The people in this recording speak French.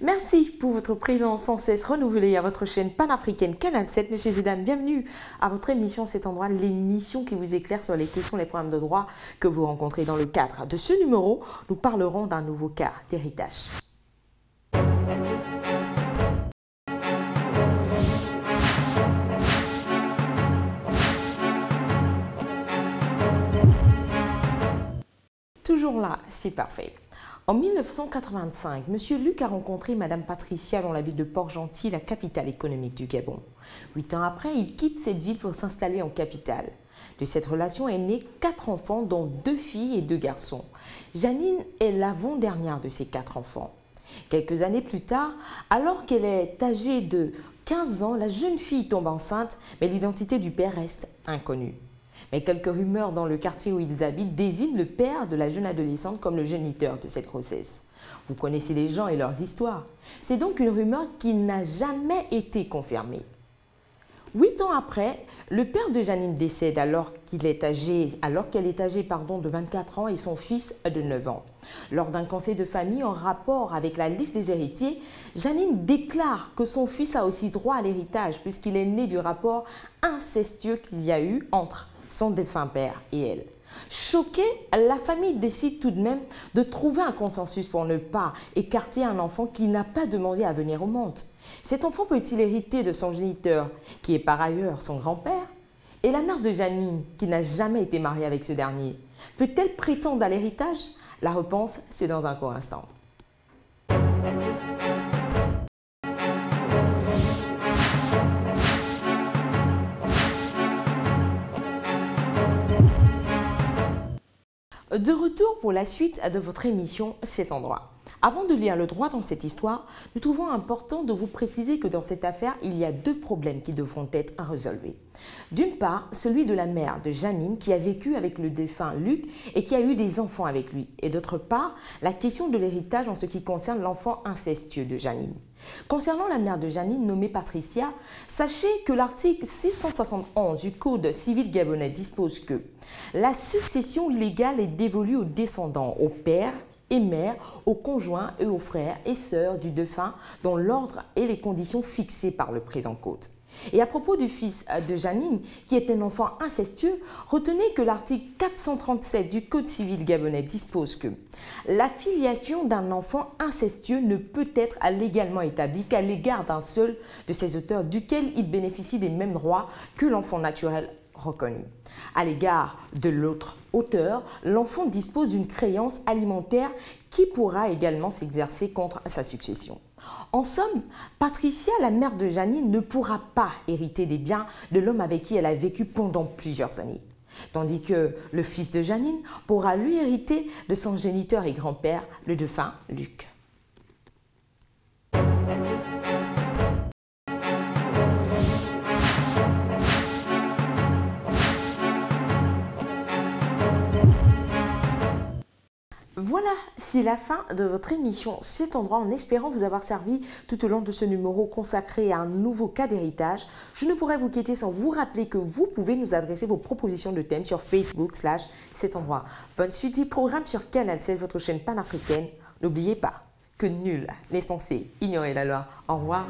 Merci pour votre présence sans cesse renouvelée à votre chaîne panafricaine Canal 7. Messieurs et dames, bienvenue à votre émission Cet endroit, l'émission qui vous éclaire sur les questions, les problèmes de droit que vous rencontrez dans le cadre de ce numéro. Nous parlerons d'un nouveau cas d'héritage. Toujours là, c'est parfait. En 1985, M. Luc a rencontré Mme Patricia dans la ville de Port-Gentil, la capitale économique du Gabon. 8 ans après, il quitte cette ville pour s'installer en capitale. De cette relation est né 4 enfants, dont 2 filles et 2 garçons. Janine est l'avant-dernière de ces 4 enfants. Quelques années plus tard, alors qu'elle est âgée de 15 ans, la jeune fille tombe enceinte, mais l'identité du père reste inconnue. Mais quelques rumeurs dans le quartier où ils habitent désignent le père de la jeune adolescente comme le géniteur de cette grossesse. Vous connaissez les gens et leurs histoires. C'est donc une rumeur qui n'a jamais été confirmée. 8 ans après, le père de Janine décède alors qu'elle est âgée de 24 ans et son fils de 9 ans. Lors d'un conseil de famille en rapport avec la liste des héritiers, Janine déclare que son fils a aussi droit à l'héritage puisqu'il est né du rapport incestueux qu'il y a eu entre son défunt père et elle. Choquée, la famille décide tout de même de trouver un consensus pour ne pas écarter un enfant qui n'a pas demandé à venir au monde. Cet enfant peut-il hériter de son géniteur, qui est par ailleurs son grand-père? Et la mère de Janine, qui n'a jamais été mariée avec ce dernier, peut-elle prétendre à l'héritage? La réponse, c'est dans un court instant. De retour pour la suite de votre émission Cet endroit. Avant de lire le droit dans cette histoire, nous trouvons important de vous préciser que dans cette affaire, il y a 2 problèmes qui devront être résolus. D'une part, celui de la mère de Janine qui a vécu avec le défunt Luc et qui a eu des enfants avec lui. Et d'autre part, la question de l'héritage en ce qui concerne l'enfant incestueux de Janine. Concernant la mère de Janine nommée Patricia, sachez que l'article 671 du Code civil gabonais dispose que la succession légale est dévolue aux descendants, au père et mère, aux conjoints et aux frères et sœurs du défunt dans l'ordre et les conditions fixées par le présent code. Et à propos du fils de Janine, qui est un enfant incestueux, retenez que l'article 437 du Code civil gabonais dispose que la filiation d'un enfant incestueux ne peut être légalement établie qu'à l'égard d'un seul de ses auteurs duquel il bénéficie des mêmes droits que l'enfant naturel reconnu. À l'égard de l'autre auteur, l'enfant dispose d'une créance alimentaire qui pourra également s'exercer contre sa succession. En somme, Patricia, la mère de Janine, ne pourra pas hériter des biens de l'homme avec qui elle a vécu pendant plusieurs années. Tandis que le fils de Janine pourra lui hériter de son géniteur et grand-père, le défunt Luc. Voilà, c'est la fin de votre émission Cet endroit, en espérant vous avoir servi tout au long de ce numéro consacré à un nouveau cas d'héritage. Je ne pourrais vous quitter sans vous rappeler que vous pouvez nous adresser vos propositions de thèmes sur Facebook/Cet endroit. Bonne suite du programme sur Canal 7, votre chaîne panafricaine. N'oubliez pas que nul n'est censé ignorer la loi. Au revoir.